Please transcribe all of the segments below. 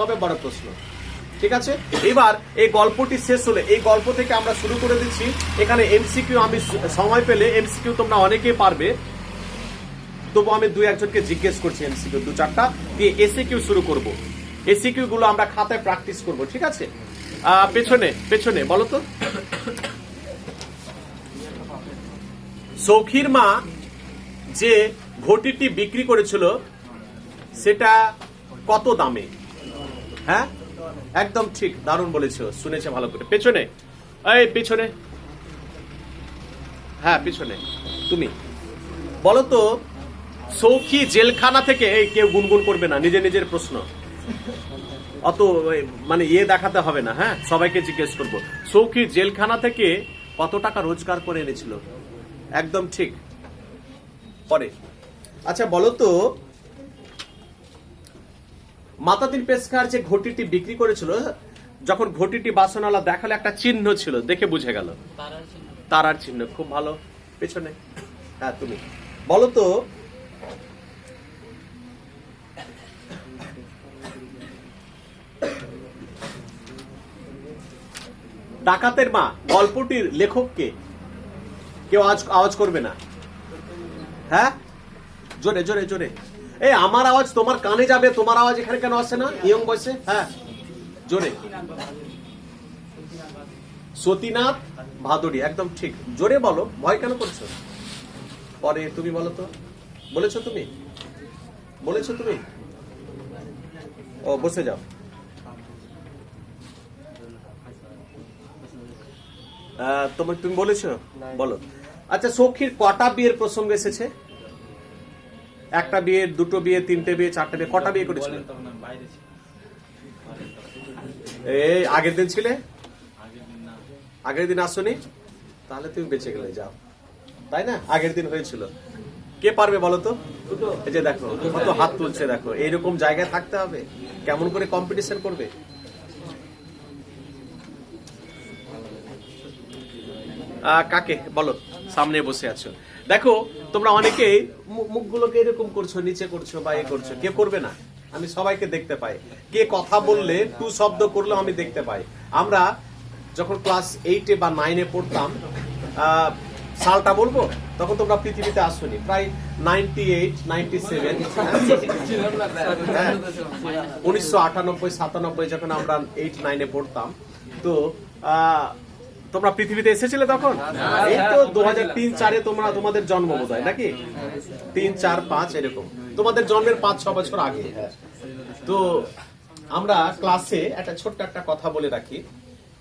হবে বড় প্রশ্ন। ঠিক আছে, এবার এই গল্পটি শেষ হলে এই গল্প থেকে আমরা শুরু করে দিচ্ছি। এখানে এমসিকিউ আমি সময় পেলে এমসিকিউ তোমরা অনেকেই পারবে, তবু আমি দুই একজনকে জিজ্ঞেস করছি এমসিকিউ 2-4টা দিয়ে এসিকিউ শুরু করব। এসিকিউ গুলো আমরা খাতায় প্র্যাকটিস করব। ঠিক আছে, পেছনে পেছনে বলো তো। সৌখির মা যে ঘটিটি বিক্রি করেছিল সেটা কত দামে? হ্যাঁ, একদম ঠিক, দারুণ বলেছো, শুনেছে ভালো করে। পেছনে, এই পেছনে, হ্যাঁ পিছনে, তুমি বলো তো। সৌখী জেলখানা থেকে, এই কেউ গুনগুন করবে না, নিজের নিজের প্রশ্ন, অত মানে দেখাতে হবে না। হ্যাঁ, সবাইকে জিজ্ঞেস করবো, সৌখী জেলখানা থেকে কত টাকা রোজগার করে এনেছিল? একদম ঠিক। পরে আচ্ছা বলো তো, মাতাদিন পেশকার যে ঘটিটি বিক্রি করেছিল, যখন ঘটিটি বাসনওয়ালা দেখালো একটা চিহ্ন ছিল, দেখে বুঝে গেল তারার চিহ্ন। খুব ভালো, পেছনে। হ্যাঁ তুমি বলো তো, ডাকাতের মা গল্পটির লেখক কে? কেউ আওয়াজ করবে না। হ্যাঁ, জোরে জোরে জোরে। এই আমার আওয়াজ তোমার কানে যাবে, তোমার আওয়াজ এখানে কেন আসে না ইয়ং বয়সে? হ্যাঁ জোরে। সতীনাথ ভাদুড়ী, একদম ঠিক, জোরে বলো, ভয় কেন করছো? পরে তুমি বলো তো, বলেছো তুমি, বলেছো তুমি? ও বসে যাও। তুমি বলেছো, বলো। আচ্ছা, সখীর কটা বিয়ের প্রসঙ্গ এসেছে? একটা বিয়ে, দুটো বিয়ে, তিনটে বিয়ে, চারটে বিয়ে, কটা বিয়ে করেছিল? এই আগের দিন ছিলে, আগের দিন আসনি, তাহলে তুমি বেঁচে গেলে, যাও। তাই না, আগের দিন হয়েছিল। কে পারবে বলো তো? এই যে দেখো কত হাত তুলছে, দেখো এইরকম জায়গায় থাকতে হবে, কেমন করে কম্পিটিশন করবে। কাকে বলো, সামনে বসে আছো, দেখো তোমরা অনেকেই মুখগুলোকে এরকম করছো, নিচে করছো বা করছো, কে করবে না? আমি সবাইকে দেখতে পাই, কে কথা বললে টু শব্দ করলেও আমি দেখতে পাই। আমরা যখন ক্লাস 8 বা 9 পড়তাম, সালটা বলবো, তখন তোমরা পৃথিবীতে আসোনি, প্রায় 98, 97, 1998-97 যখন আমরা 8-9 পড়তাম, তো তোমরা পৃথিবীতে এসেছিলে তখন? এই তো 2003-4 তোমাদের জন্ম বোধহয়, নাকি 3-4-5 এরকম, তোমাদের জন্মের 5-6 বছর আগে। তো আমরা ক্লাসে একটা ছোট্ট একটা কথা বলে রাখি,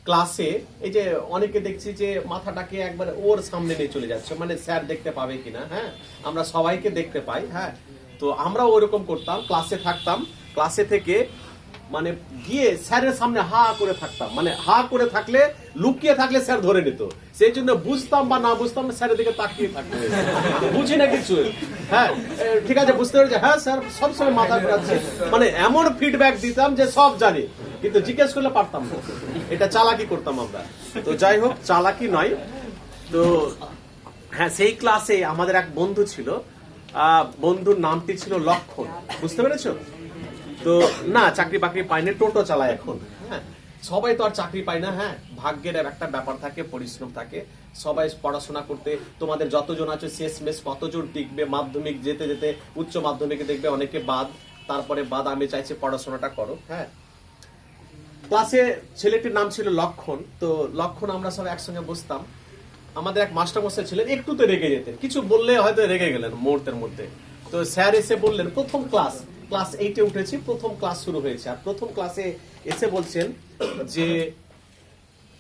ক্লাসে এই যে অনেকে দেখছি যে মাথাটাকে একবার ওর সামনে নিয়ে চলে যাচ্ছে, মানে স্যার দেখতে পাবে কিনা। হ্যাঁ, আমরা সবাইকে দেখতে পাই। হ্যাঁ, তো আমরাও ওরকম করতাম, ক্লাসে থাকতাম, ক্লাসে থেকে মানে গিয়ে স্যারের সামনে হা করে থাকতাম, মানে হা করে থাকলে, লুকিয়ে থাকলে স্যার ধরে নিত, সেই জন্য বুঝতাম বা না বুঝতাম স্যারের দিকে তাকিয়ে থাকতে, বুঝি না কিছু। হ্যাঁ ঠিক আছে, বুঝতে পেরেছি, হ্যাঁ স্যার সবসময় মাথা ঘুরাচ্ছে, মানে এমন ফিডব্যাক দিতাম যে সব জানি, কিন্তু জিজ্ঞেস করলে পারতাম না। এটা চালাকি করতাম আমরা। তো যাই হোক, চালাকি নয়। তো হ্যাঁ, সেই ক্লাসে আমাদের এক বন্ধু ছিল, বন্ধুর নামটি ছিল লক্ষণ। বুঝতে পেরেছো? তো না, চাকরি বাকরি পায়নি, টোটো চালায় এখন। হ্যাঁ, সবাই তো আর চাকরি পায় না। হ্যাঁ, ভাগ্যের একটা ব্যাপার থাকে, পরিশ্রম থাকে। সবাই পড়াশোনা করতে, তোমাদের যতজন আছে শেষ মেশ কতজন টিকবে, মাধ্যমিক যেতে যেতে উচ্চ মাধ্যমিকে দেখবে অনেকে বাদ, তারপরে বাদ। আমি চাইছি পড়াশোনাটা করো। হ্যাঁ, ক্লাসে ছেলেটির নাম ছিল লক্ষণ। তো লক্ষণ আমরা সব একসঙ্গে বসতাম। আমাদের এক মাস্টারমশাই ছিলেন, একটু তো রেগে যেতেন, কিছু বললে হয়তো রেগে গেলেন মুহূর্তের মধ্যে। তো স্যার এসে বললেন, প্রথম ক্লাস 8-এ উঠেছি, প্রথম ক্লাস শুরু হয়েছে, আর প্রথম ক্লাসে এসে বলছেন যে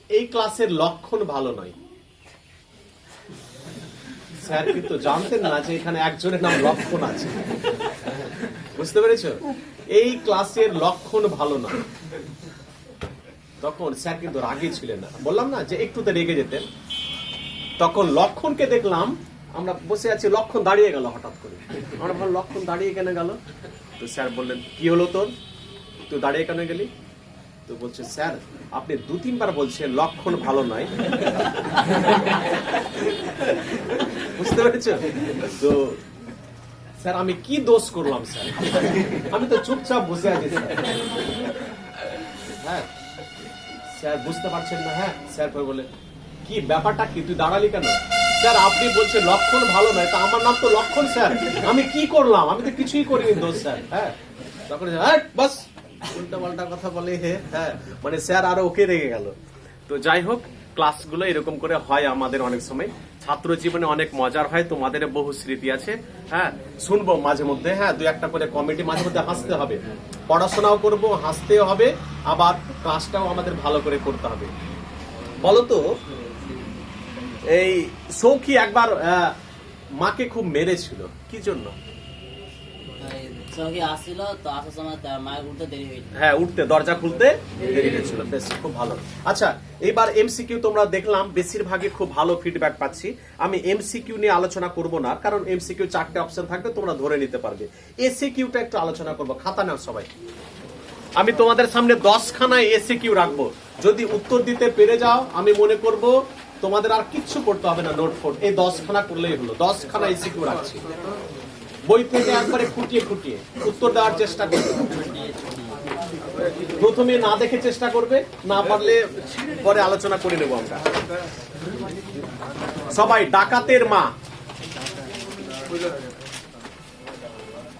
এই ক্লাসের লক্ষণ ভালো নয়। স্যার কিন্তু জানতেন না যে এখানে একজনের নাম লক্ষণ আছে। বুঝতে পেরেছো? এই ক্লাসের লক্ষণ ভালো নয়। তখন স্যার কিন্তু রাগী ছিলেন না, বললাম না যে একটু তো রেগে যেতেন। তখন লক্ষণকে দেখলাম, আমরা বসে আছি, লক্ষণ দাঁড়িয়ে গেল হঠাৎ করে। আমরা ভাবলাম লক্ষণ দাঁড়িয়ে কেন গেল? তো স্যার বললেন, কি হলো তোর, তুই দাঁড়িয়ে কেন গেলি? তো বলছে, স্যার আপনি 2-3 বার বলছেন লক্ষণ ভালো নয়। বুঝতে পেরেছ? তো স্যার আমি কি দোষ করলাম স্যার, আমি তো চুপচাপ বসে আছি স্যার। স্যার বুঝতে পারছেন না? হ্যাঁ স্যার বলে কি ব্যাপারটা কি, তুই দাঁড়ালি কেন? স্যার আপনি বলছেন লক্ষণ ভালো নয়, তা আমার নাম তো লক্ষণ স্যার, আমি কি করলাম? আমি তো কিছুই করিনি দোষ স্যার। হ্যাঁ তখন বাস উল্টা পাল্টা কথা বলে। হ্যাঁ মানে স্যার আরো ওকে রেগে গেল। তো যাই হোক, ক্লাসগুলো এরকম করে হয় আমাদের অনেক সময়, ছাত্র জীবনে অনেক মজার হয়, তোমাদের বহু স্মৃতি আছে। হ্যাঁ শুনবো মাঝে মধ্যে, হ্যাঁ দুই একটা করে কমেডি, মাঝে মধ্যে হাসতে হবে, পড়াশোনাও করব, হাসতেও হবে, আবার ক্লাসটাও আমাদের ভালো করে করতে হবে। বলতো এই সৌখী একবার মাকে খুব মেরেছিল, কি জন্য? হ্যাঁ উঠতে, দরজা খুলতে দেরি হয়েছিল। বেশ খুব ভালো। আচ্ছা এবার এমসিকিউ তোমরা দেখলাম বেশিরভাগই খুব ভালো ফিডব্যাক পাচ্ছি। আমি এমসিকিউ নিয়ে আলোচনা করব না, কারণ এমসিকিউ 4টে অপশন থাকবে, তোমরা ধরে নিতে পারবে। এসিকিউটা একটু আলোচনা করব। খাতা নাও সবাই। আমি তোমাদের সামনে 10খানা এসিকিউ রাখবো, যদি উত্তর দিতে পেরে যাও আমি মনে করব তোমাদের আর কিচ্ছু করতে হবে না, নোট ফোট এই 10খানা করলেই হলো। 10খানা এসিকিউ রাখছি, বই থেকে একবারে খুঁটিয়ে খুঁটিয়ে উত্তর দেওয়ার চেষ্টা করবে। প্রথমে না দেখে চেষ্টা করবে, না পারলে পরে আলোচনা করে নেব আমরা। সবাই ডাকাতের মা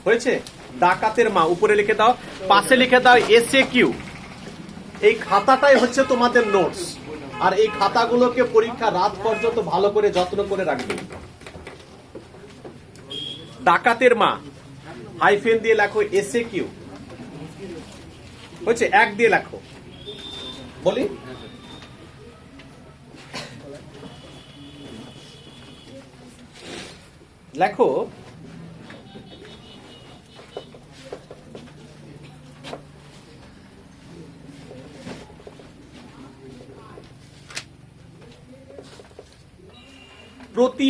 হয়েছে? ডাকাতের মা উপরে লিখে দাও, পাশে লিখে দাও এসএকিউ। এই খাতাটাই হচ্ছে তোমাদের নোটস, আর এই খাতাগুলোকে পরীক্ষা রাত পর্যন্ত ভালো করে যত্ন করে রাখবে। ডাকাতের মা হাইফেন দিয়ে লেখো এসএকিউ। হচ্ছে 1 দিয়ে লেখো, বলি লেখো প্রতি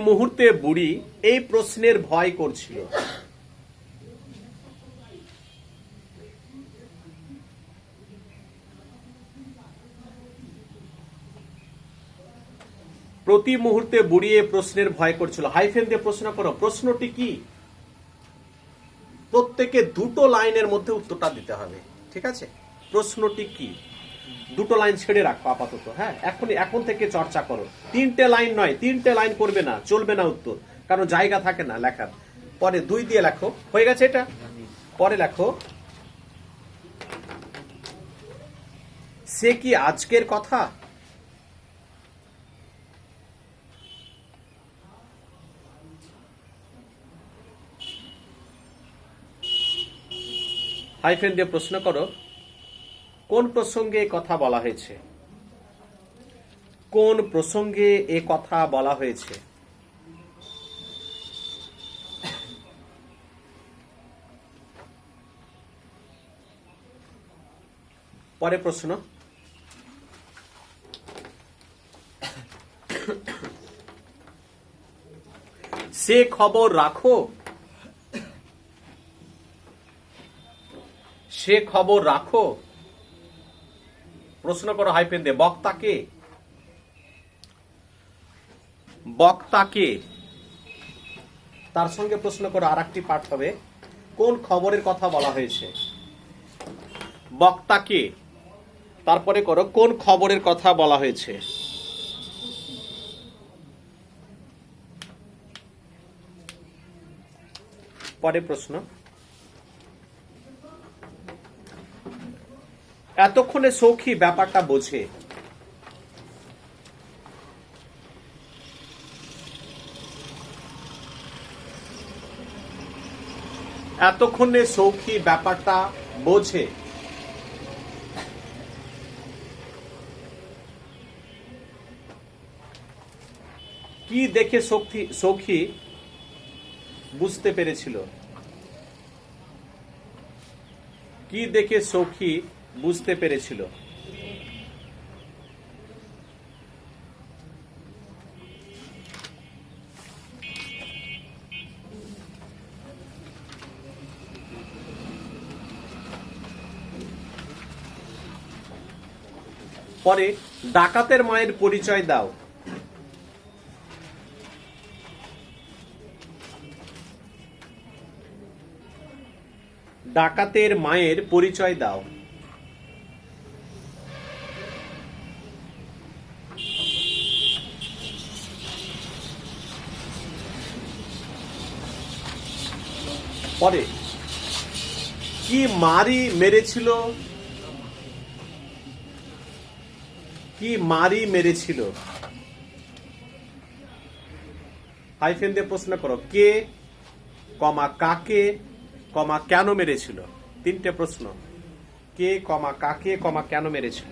মুহূর্তে বুড়ি এই প্রশ্নের ভয় করছিল। প্রতি মুহূর্তে বুড়ি এই প্রশ্নের ভয় করছিল। হাইফেন দিয়ে প্রশ্ন করো, প্রশ্নটি কি? প্রত্যেকে 2টো লাইনের মধ্যে উত্তরটা দিতে হবে, ঠিক আছে? প্রশ্নটি কি? 2টো লাইন ছেড়ে রাখো আপাতত। হ্যাঁ এখন থেকে চর্চা করো। 3টে লাইন নয়, 3টে লাইন করবে না, চলবে না উত্তর, কারণ জায়গা থাকে না লেখার। পরে 2 দিয়ে লেখো, হয়ে গেছে এটা। পরে লেখো সে কি আজকের কথা? হাইফেন দিয়ে প্রশ্ন করো কোন প্রসঙ্গে এ কথা বলা হয়েছে? কোন প্রসঙ্গে এ কথা বলা হয়েছে? পরে প্রশ্ন, সে খবর রাখো। সে খবর রাখো। প্রশ্ন করো হাইফেন দিয়ে বক্তাকে। বক্তাকে তার সঙ্গে প্রশ্ন করো আরেকটি পাঠ হবে, কোন খবরের কথা বলা হয়েছে? বক্তাকে, তারপরে করো কোন খবরের কথা বলা হয়েছে? পরে প্রশ্ন, এতক্ষণে সৌখী ব্যাপারটা বোঝে। এতক্ষণে সৌখী ব্যাপারটা বোঝে। কি দেখে সৌখী বুঝতে পেরেছিল? কি দেখে সৌখী বুঝতে পেরেছিল? পরে ডাকাতের মায়ের পরিচয় দাও। ডাকাতের মায়ের পরিচয় দাও। পরে কি মারি মেরেছিল, কি মারি মেরেছিল? হাইফেন দিয়ে প্রশ্ন করো, কে, কমা কাকে, কমা কেন মেরেছিল। তিনটে প্রশ্ন, কে, কমা কাকে, কমা কেন মেরেছিল।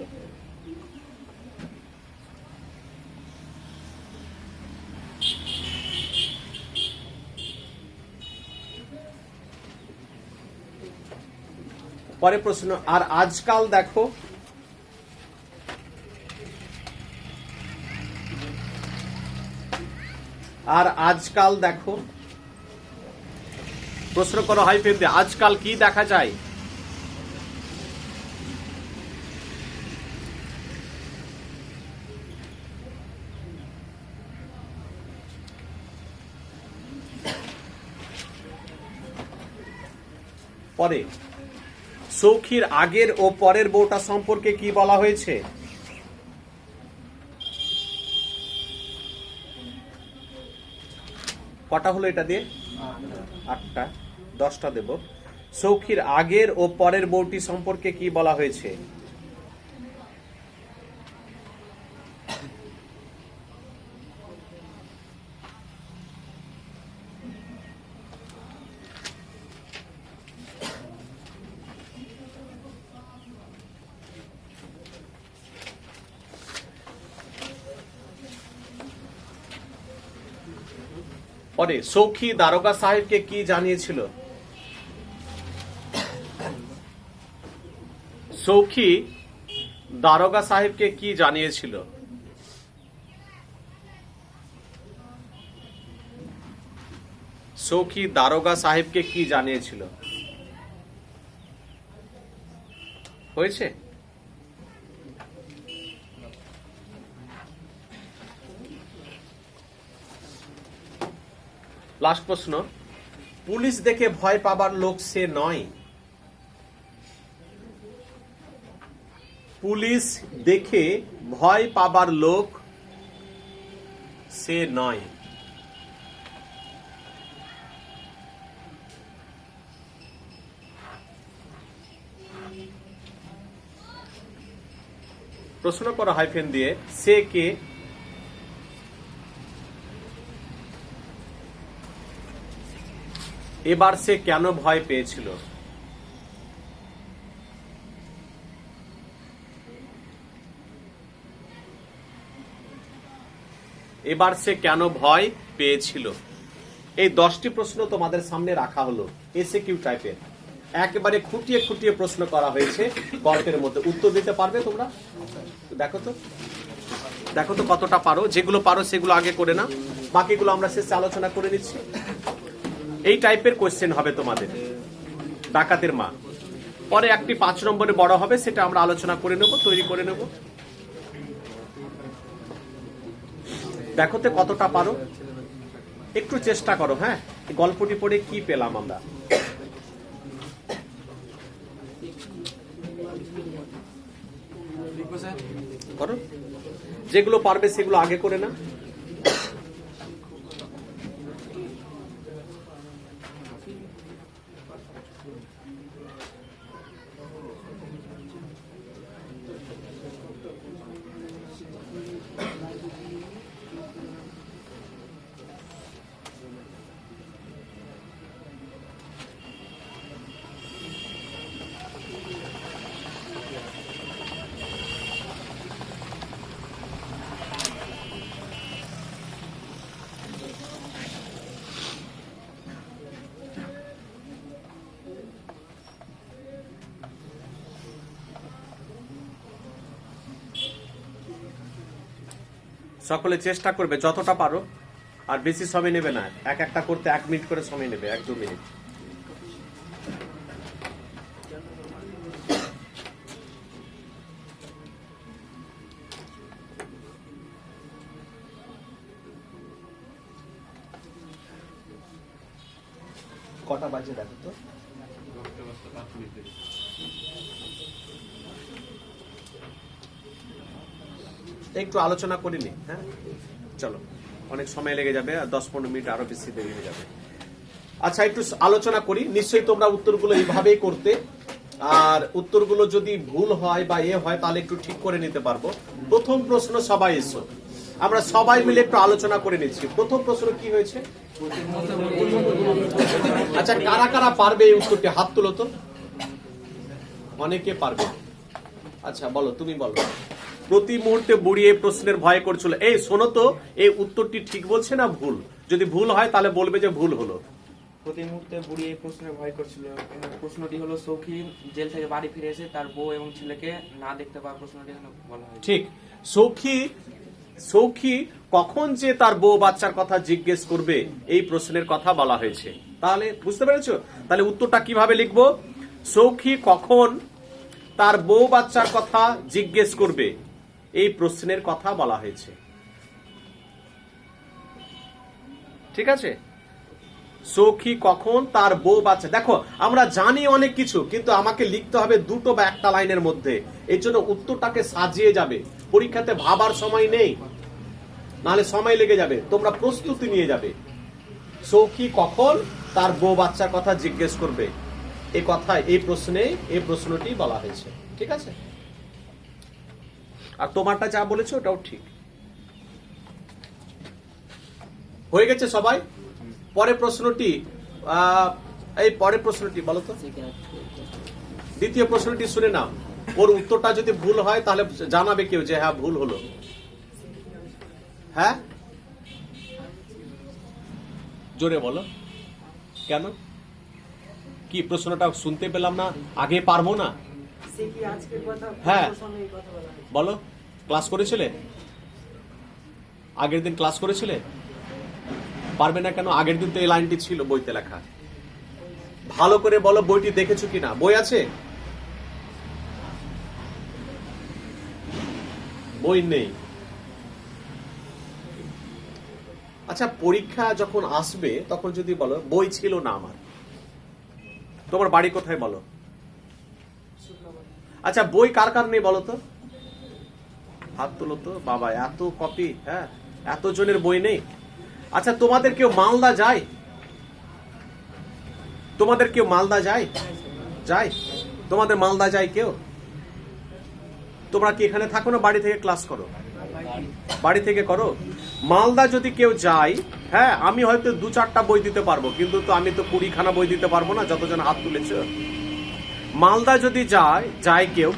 পরে প্রশ্ন, আর আজকাল দেখো। আর আজকাল দেখো। প্রশ্ন করো হাইফেন দিয়ে, আজকাল কি দেখা যায়। পরে সৌখীর আগের ও পরের বউটা সম্পর্কে কি বলা হয়েছে। কটা হলো এটা দিয়ে? 8টা, 10টা দেব। সৌখীর আগের ও পরের বউটি সম্পর্কে কি বলা হয়েছে। পরে সৌখী দারোগা সাহেবকে কি জানিয়েছিল। সৌখী দারোগা সাহেবকে কি জানিয়েছিল। সৌখী দারোগা সাহেবকে কি জানিয়েছিল। হয়েছে? লাস্ট প্রশ্ন, পুলিশ দেখে ভয় পাবার লোক সে নয়। পুলিশ দেখে ভয় পাবার লোক সে নয়। প্রশ্ন করো হাইফেন দিয়ে, সে কে। এবার সে কেন ভয় পেয়েছিল। এবার সে কেন ভয় পেয়েছিল। এই 10টি প্রশ্ন তোমাদের সামনে রাখা হলো এসএকিউ টাইপের। একেবারে খুঁটিয়ে খুঁটিয়ে প্রশ্ন করা হয়েছে গল্পের মধ্যে। উত্তর দিতে পারবে তোমরা? দেখো তো, দেখো তো কতটা পারো। যেগুলো পারো সেগুলো আগে করে না, বাকিগুলো আমরা শেষে আলোচনা করে নিচ্ছি। এই টাইপের কোশ্চেন হবে তোমাদের ডাকাতের মা। পরে একটি 5 নম্বরে বড় হবে, সেটা আমরা আলোচনা করে নেব, তৈরি করে নেব। দেখো তো কতটা পারো, একটু চেষ্টা করো। হ্যাঁ, গল্পটি পড়ে কি পেলাম আমরা। করো, যেগুলো পারবে সেগুলো আগে করে না। সকলে চেষ্টা করবে যতটা পারো, আর বেশি সময় নেবে না। এক একটা করতে 1 মিনিট করে সময় নেবে, 1-2 মিনিট। কটা বাজে দেখো তো। একটু আলোচনা করিনি, হ্যাঁ চলো, অনেক সময় লেগে যাবে, আর 10-15 মিনিট আরো বেশি দেরি হয়ে যাবে। আচ্ছা একটু আলোচনা করি, নিশ্চয়ই তোমরা উত্তরগুলো এইভাবেই করতে, আর উত্তরগুলো যদি ভুল হয় বা হয় তাহলে একটু ঠিক করে নিতে পারবো। প্রথম প্রশ্ন সবাই এসো, আমরা সবাই মিলে একটু আলোচনা করে নিচ্ছি। প্রথম প্রশ্ন কি হয়েছে? আচ্ছা কারা কারা পারবে এই উত্তরটি? হাত তুলো তো, অনেকে পারবে। আচ্ছা বলো, তুমি বলো। প্রতি মুহূর্তে বুড়ি এই প্রশ্নের ভয় করছিল। এই শোনো তো, এই উত্তরটি ঠিক বলছে না ভুল? যদি ভুল হয় তাহলে বলবে যে ভুল হলো। প্রতি মুহূর্তে বুড়ি এই প্রশ্নের ভয় করছিল। প্রশ্নটি হলো সৌখী জেল থেকে বাড়ি ফিরে এসে তার বউ এবং ছেলেকে না দেখতে পাওয়া, প্রশ্নটি বলা হয়। ঠিক, সৌখী কখন যে তার বউ বাচ্চার কথা জিজ্ঞেস করবে এই প্রশ্নের কথা বলা হয়েছে। তাহলে বুঝতে পেরেছো? তাহলে উত্তরটা কিভাবে লিখবো? সৌখী কখন তার বউ বাচ্চার কথা জিজ্ঞেস করবে এই প্রশ্নের কথা বলা হয়েছে। ঠিক আছে, সৌখী কখন তার বউ বাচ্চা। দেখো আমরা জানি অনেক কিছু, কিন্তু আমাকে লিখতে হবে দুটো বা একটা লাইনের মধ্যে। এই জন্য উত্তরটাকে সাজিয়ে যাবে। পরীক্ষাতে ভাবার সময় নেই, নাহলে সময় লেগে যাবে। তোমরা প্রস্তুতি নিয়ে যাবে। সৌখী কখন তার বউ বাচ্চার কথা জিজ্ঞেস করবে, এই কথা এই প্রশ্নটি বলা হয়েছে। ঠিক আছে, আর তোমারটা যা বলেছো ওটাও ঠিক হয়ে গেছে সবাই। পরের প্রশ্নটি বলো তো, দ্বিতীয় প্রশ্নটি শুনে নাও। ওর উত্তরটা যদি ভুল হয় তাহলে জানাবে কেউ যে হ্যাঁ ভুল হলো। হ্যাঁ জোরে বলো, কেন? কি প্রশ্নটা শুনতে পেলাম না, আগে পারবো না? হ্যাঁ বলো, ক্লাস করেছিলে? আগের দিন ক্লাস করেছিলে? পারবে না কেন? আগের দিন তো এই লাইনটি ছিল বইতে লেখা। ভালো করে বলো, বইটি দেখেছো কিনা? বই আছে? বই নেই। আচ্ছা পরীক্ষা যখন আসবে তখন যদি বলো বই ছিল না আমার, তোমার বাড়ি কোথায় বলো? আচ্ছা বই কার কার নেই বলো তো? হাত তুলো তো। বাবা এত কপি, হ্যাঁ এত জনের বই নেই। আচ্ছা তোমাদের কেউ মালদা যায়? তোমাদের কেউ মালদা যায়? যায়? তোমাদের মালদা যায় কেউ? তোমরা কি এখানে থাকো না বাড়ি থেকে ক্লাস করো? বাড়ি থেকে করো। মালদা যদি কেউ যায়, হ্যাঁ আমি হয়তো 2-4টা বই দিতে পারবো, কিন্তু তো আমি তো 20খানা বই দিতে পারবো না যতজন হাত তুলেছ। মালদা যদি যায় কেউ,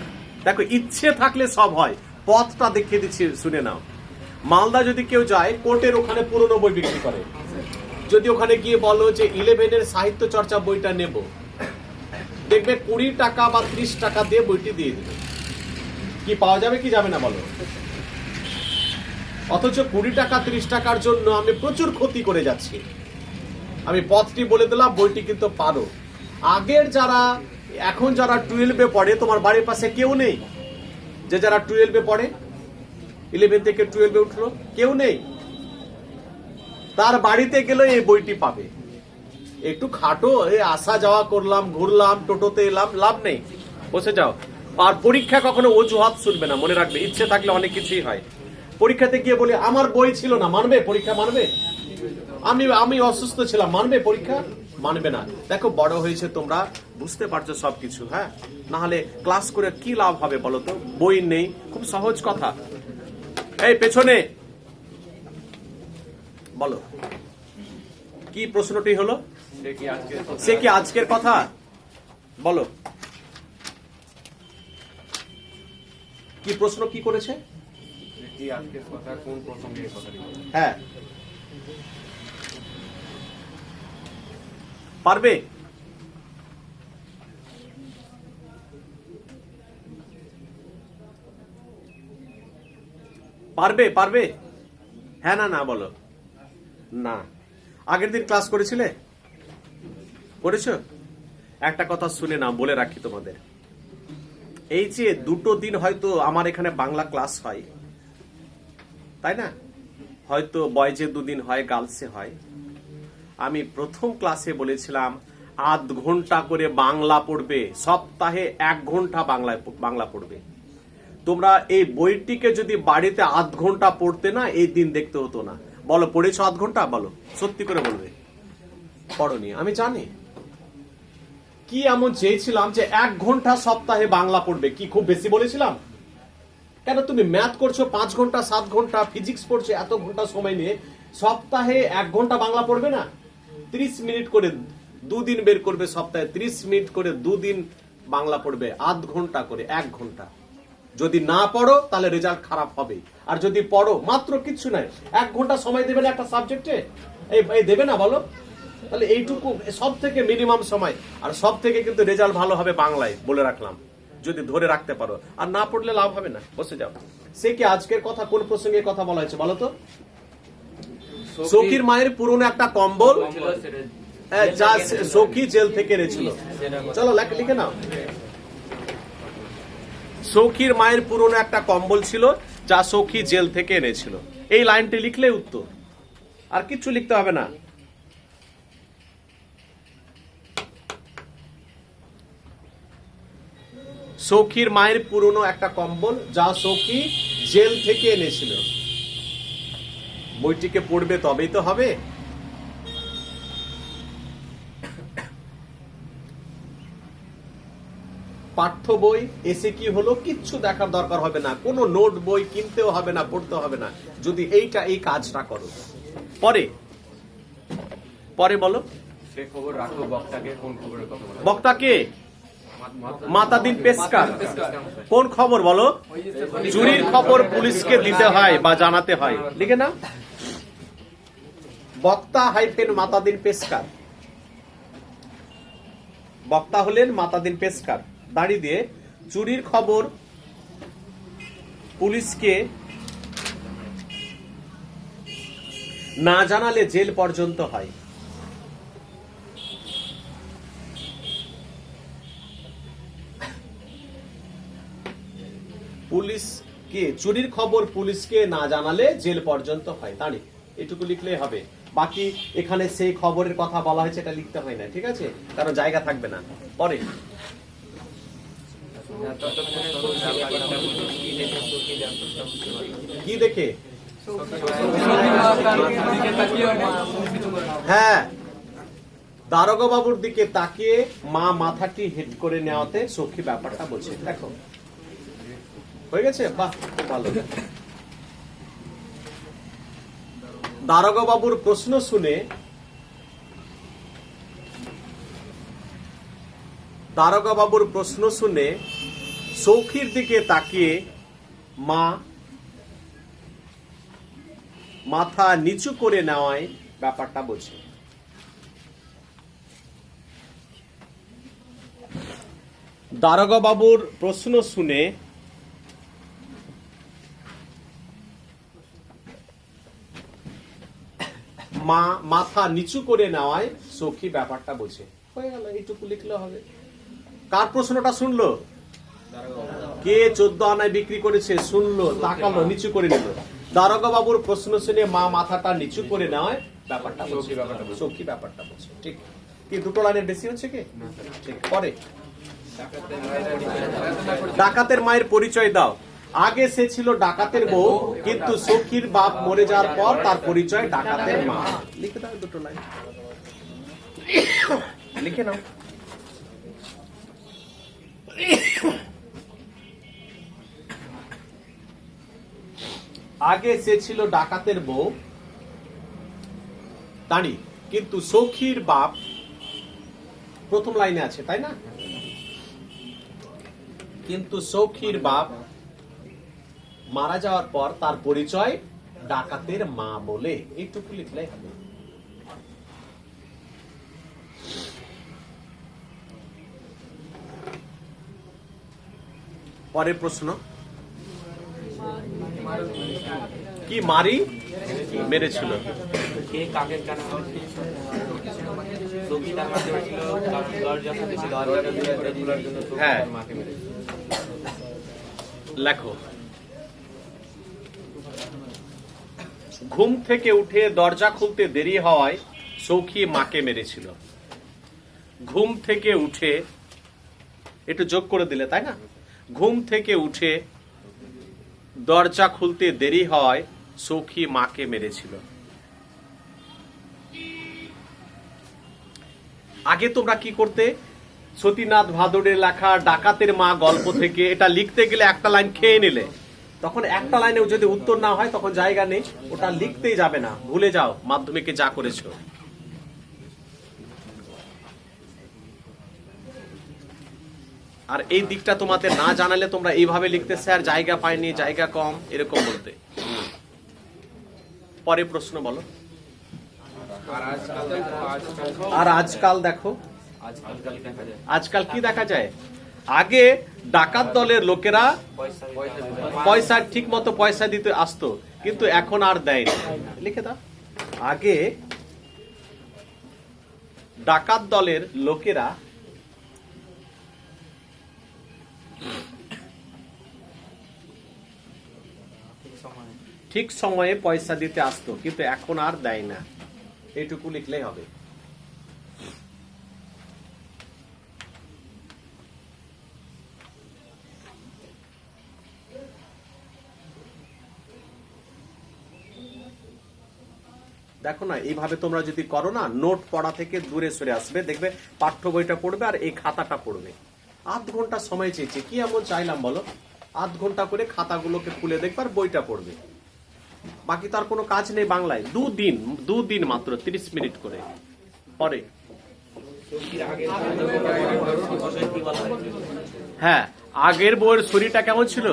দেখো ইচ্ছে থাকলে সব হয়। পথটা দেখিয়ে দিচ্ছি, শুনে নাও। মালদা যদি কেউ যায়, কোর্টের ওখানে পুরনো বই বিক্রি করে। যদি ওখানে গিয়ে বলো যে 11-এর সাহিত্য চর্চা বইটা নেব, দেখবে 20 টাকা বা 30 টাকা দিয়ে বইটি দিয়ে দেবে। কি পাওয়া যাবে কি যাবে না বলো? অথচ 20 টাকা 30 টাকার জন্য আমি প্রচুর ক্ষতি করে যাচ্ছি। আমি পথটি বলে দিলাম, বইটি কিন্তু পারো। আগের যারা, এখন যারা 12-এ পড়ে, তোমার বাড়ির পাশে কেউ নেই যে যারা 12-এ পড়ে, 11 থেকে 12-এ উঠলো, কেউ নেই। তার বাড়িতে গেলে এই বইটি পাবে। একটু খাটো, আসা যাওয়া করলাম, ঘুরলাম, টোটোতে এলাম, লাভ নেই, বসে যাও। আর পরীক্ষা কখনো অজুহাত শুনবে না, মনে রাখবে। ইচ্ছে থাকলে অনেক কিছুই হয়। পরীক্ষাতে গিয়ে বলি আমার বই ছিল না, মানবে? পরীক্ষা মানবে? আমি অসুস্থ ছিলাম, মানবে? পরীক্ষা মানবে না। দেখো বড় হয়েছে, তোমরা বুঝতে পারছো সবকিছু, হ্যাঁ না হলে ক্লাস করে কি লাভ হবে বলো তো? বই নেই, খুব সহজ কথা। এই পেছনে বলো, কি প্রশ্নটি হলো? সে কি আজকের কথা? বলো কি প্রশ্ন, কি করেছে? হ্যাঁ পারবে? পারবে? হ্যাঁ না না বলো না। আগের দিন ক্লাস করেছিলে? করেছো? একটা কথা শুনে না, বলে রাখি তোমাদের। এই যে 2 দিন হয়তো আমার এখানে বাংলা ক্লাস হয়, তাই না? হয়তো বয়েজে 2 দিন হয়, গার্লসে হয়। আমি প্রথম ক্লাসে বলেছিলাম আধ ঘন্টা করে বাংলা পড়বে, সপ্তাহে 1 ঘন্টা বাংলা পড়বে। তোমরা এই বইটিকে যদি বাড়িতে আধ ঘন্টা পড়তে না, এই দিন দেখতে হতো না। বলো, পড়েছো আধ ঘন্টা? বলো, সত্যি করে বলবে। পড়নি, আমি জানি। কি এমন চেয়েছিলাম যে 1 ঘন্টা সপ্তাহে বাংলা পড়বে? কি খুব বেশি বলেছিলাম? কেন তুমি ম্যাথ করছো 5 ঘন্টা 7 ঘন্টা, ফিজিক্স পড়ছো এত ঘন্টা সময় নিয়ে, সপ্তাহে 1 ঘন্টা বাংলা পড়বে না? 30 মিনিট করে 2 দিন বের করবে, সপ্তাহে 30 মিনিট করে 2 দিন বাংলা পড়বে, আধ ঘন্টা করে 1 ঘন্টা। যদি না পড়ো তাহলে রেজাল্ট খারাপ হবে, আর যদি পড়ো মাত্র কিচ্ছু নাই, 1 ঘন্টা সময় দেবে না একটা সাবজেক্টে? এই দেবে না বলো? তাহলে এইটুকু সব থেকে মিনিমাম সময়, আর সব থেকে কিন্তু রেজাল্ট ভালো হবে বাংলায়, বলে রাখলাম, যদি ধরে রাখতে পারো। আর না পড়লে লাভ হবে না, বসে যাও। সে কি আজকের কথা কোন প্রসঙ্গে কথা বলা হয়েছে বলো তো? সখীর মায়ের পুরনো একটা কম্বল যা সখী জেল থেকে এনেছিল। চলো লিখে নাও। সখীর মায়ের পুরনো একটা কম্বল ছিল যা সখী জেল থেকে এনেছিল। এই লাইনটি লিখলে উত্তর, আর কিচ্ছু লিখতে হবে না। সখীর মায়ের পুরনো একটা কম্বল যা সখী জেল থেকে এনেছিল। বইটিকে পড়বে তবেই তো হবে। পাঠ্য বই এসে কি হলো, কিচ্ছু দেখার দরকার হবে না, কোনো নোট বই কিনতেও হবে না, পড়তে হবে না, যদি এই কাজটা করো। পরে বলো, সে খবর রাখো বক্তাকে, কোন খবরের কথা বলো? বক্তাকে মাতাদিন পেশকার। কোন খবর বলো? চুরির খবর পুলিশকে দিতে হয় বা জানাতে হয়, লিখে না। বক্তা হাইফেন মাতাদিন পেশকার। বক্তা হলেন মাতাদিন পেশকার, দাড়ি দিয়ে। চুরির খবর পুলিশকে না জানালে জেল পর্যন্ত হয়। পুলিশকে, চুরির খবর পুলিশকে না জানালে জেল পর্যন্ত হয়, দাঁড়ি এটুকু লিখলেই হবে। বাকি এখানে সেই খবরের কথা বলা হয়েছে এটা লিখতে হয় না, ঠিক আছে, কারণ জায়গা থাকবে না। পরে কি দেখে? হ্যাঁ, দারোগা বাবুর দিকে তাকিয়ে মা মাথাটি হেট করে নেওয়াতে সখী ব্যাপারটা বলছে। দেখো হয়ে গেছে, বাহ ভালো। দারোগা বাবুর প্রশ্ন শুনে সখীর দিকে তাকিয়ে মা মাথা নিচু করে নেওয়ায় ব্যাপারটা বোঝে। দারোগা বাবুর প্রশ্ন শুনে মা মাথা নিচু করে নেওয়ায় সখী ব্যাপারটা বোঝে। হয়ে গেল, এইটুকু লিখলে হবে। কার প্রশ্নটা শুনলো? কে 14 আনায় বিক্রি করেছে শুনলো, তাকালো, নিচু করে নিল। দারোগা বাবুর প্রশ্ন শুনে মা মাথাটা নিচু করে নেওয়ায় ব্যাপারটা সখী ব্যাপারটা বোঝে। ঠিক কি? দুটো লাইনের বেশি হচ্ছে কি? ঠিক। পরে ডাকাতের মায়ের পরিচয় দাও। আগে সে ছিল ডাকাতের বউ, কিন্তু সখীর বাপ মরে যাওয়ার পর তার পরিচয় ডাকাতের মা। লিখে দাও দুটো লাইন, লিখে নাও। আগে সে ছিল ডাকাতের বউ, দাঁড়ি, কিন্তু সখীর বাপ, প্রথম লাইনে আছে তাই না? কিন্তু সখীর বাপ মারা যাওয়ার পর তার পরিচয় ডাকাতের মা বলে, এইটুকু লিখলে হবে। পরের প্রশ্ন কি? মারি মেরেছিল। কে কাকে কেন সখী তার মাকে মেরেছিল? দরজা খুলেছিল, দরজাটা বের করে খোলার জন্য হ্যাঁ, তার মাকে মেরেছিল। লেখো। ঘুম থেকে উঠে দরজা খুলতে দেরি হওয়ায় সখী মাকে মেরেছিল। ঘুম থেকে উঠে, একটু যোগ করে দিলে তাই না, ঘুম থেকে উঠে দরজা খুলতে দেরি হয়, সখী মাকে মেরেছিল। আগে তোমরা কি করতে, সতীনাথ ভাদুড়ের লেখা ডাকাতের মা গল্প থেকে এটা লিখতে গেলে একটা লাইন খেয়ে নিলে, তখন একটা লাইনে যদি উত্তর না হয় তখন জায়গা নেই, ওটা লিখতেই যাবে না, ভুলে যাও মাধ্যমিকে যা করেছো। আর এই দিকটা তোমাদের না জানালে তোমরা এইভাবে লিখতে, স্যার জায়গা পাইনি, জায়গা কম, এরকম বলতে। পরে প্রশ্ন বলো। আর আজকাল দেখো, আজকাল কি দেখা যায়, আগে ডাকাত দলের লোকেরা পয়সা ঠিক মতো পয়সা দিতে আসতো, কিন্তু এখন আর দেয় না। লিখে দাও, আগে ডাকাত দলের লোকেরা ঠিক সময়ে পয়সা দিতে আসতো, কিন্তু এখন আর দেয় না। এইটুকু লিখলেই হবে। দেখো না, এইভাবে তোমরা যদি করো না, নোট পড়া থেকে দূরে সরে আসবে, দেখবে পাঠ্য বইটা পড়বে আর এই খাতাটা পড়বে। আধ ঘন্টা সময় চেয়েছে, কি এমন চাইলাম বলো, আধ ঘন্টা করে খাতাগুলোকে খুলে দেখবে আর বইটা পড়বে। বাকি তার কোনো কাজ নেই বাংলায়। দুদিন মাত্র 30 মিনিট করে। পরে হ্যাঁ, আগের বইয়ের শরীরটা কেমন ছিল,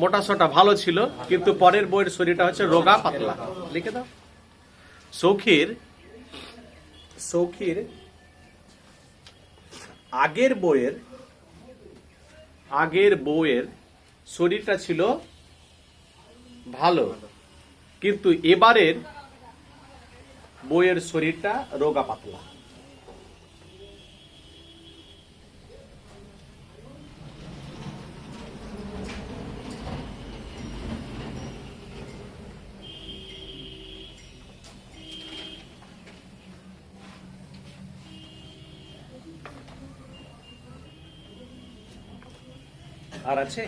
মোটা সোটা ভালো ছিল, কিন্তু পরের বইয়ের শরীরটা হচ্ছে রোগা পাতলা। লিখে দাও, সৌখীর আগের বইয়ের শরীরটা ছিল ভালো, কিন্তু এবারের বইয়ের শরীরটা রোগা পাতলা। আর আছে,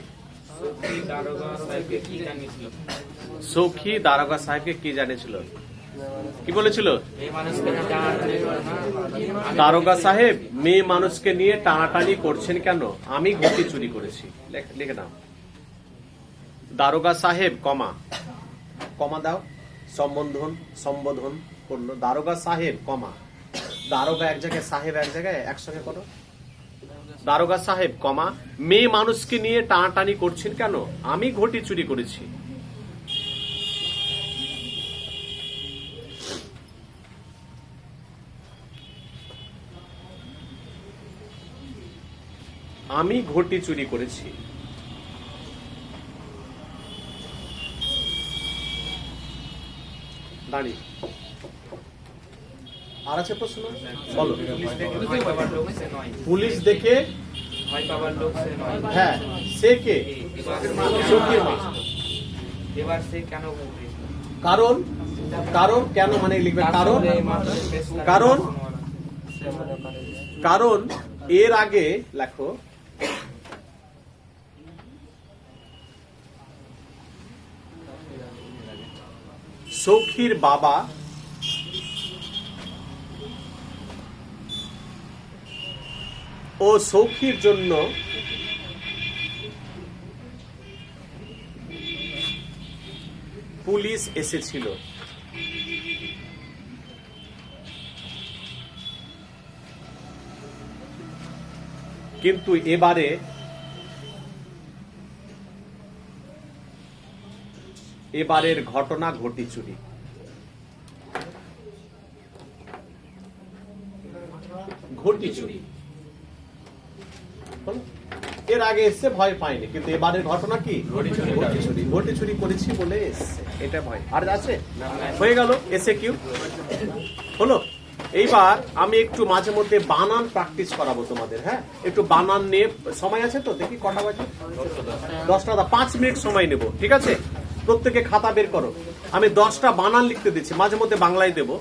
সখী দারোগা সাহেবকে কি জানিয়েছিল, কি বলেছিল, দারোগা সাহেব মেয়ে মানুষকে নিয়ে টানাটানি করছেন কেন, আমি ঘটি চুরি করেছি। লিখে নাও, দারোগা সাহেব কমা দাও, সম্বোধন করলো, দারোগা সাহেব দারোগা এক জায়গায়, সাহেব এক জায়গায়, একসঙ্গে করো। দারোগা সাহেব মেয়ে মানুষকে নিয়ে টানাটানি করছেন কেন, আমি ঘটি চুরি করেছি। আমি ঘটি চুরি করেছি। দাঁড়ি আর আছে প্রশ্ন, বলো। পুলিশ দেখে হ্যাঁ, সে কে, সখীর মা। এবার সে কেন, কারণ কেন মানে লিখবে, কারণ এর আগে লেখো, সখীর বাবা ও সখীর জন্য পুলিশ এসেছিল, কিন্তু এবারের ঘটনা ঘটি চুরি। ঘটি চুরি এর আগে এসছে, ভয় পায়নি, কিন্তু এবারের ঘটনা কি, ঘটি চুরি করেছি বলে এসছে, এটা ভয়। আর আছে, হয়ে গেল এসে কিউ হলো। এইবার আমি একটু মাঝে মধ্যে বানান প্র্যাকটিস করাবো তোমাদের। হ্যাঁ, একটু বানান নিয়ে, সময় আছে তো, দেখি কটা বাজে, 10টা, 5 মিনিট সময় নেব, ঠিক আছে। প্রত্যেকে খাতা বের করো, আমি 10টা বানান লিখতে দিচ্ছি, মাঝে মধ্যে বাংলায় দেবো।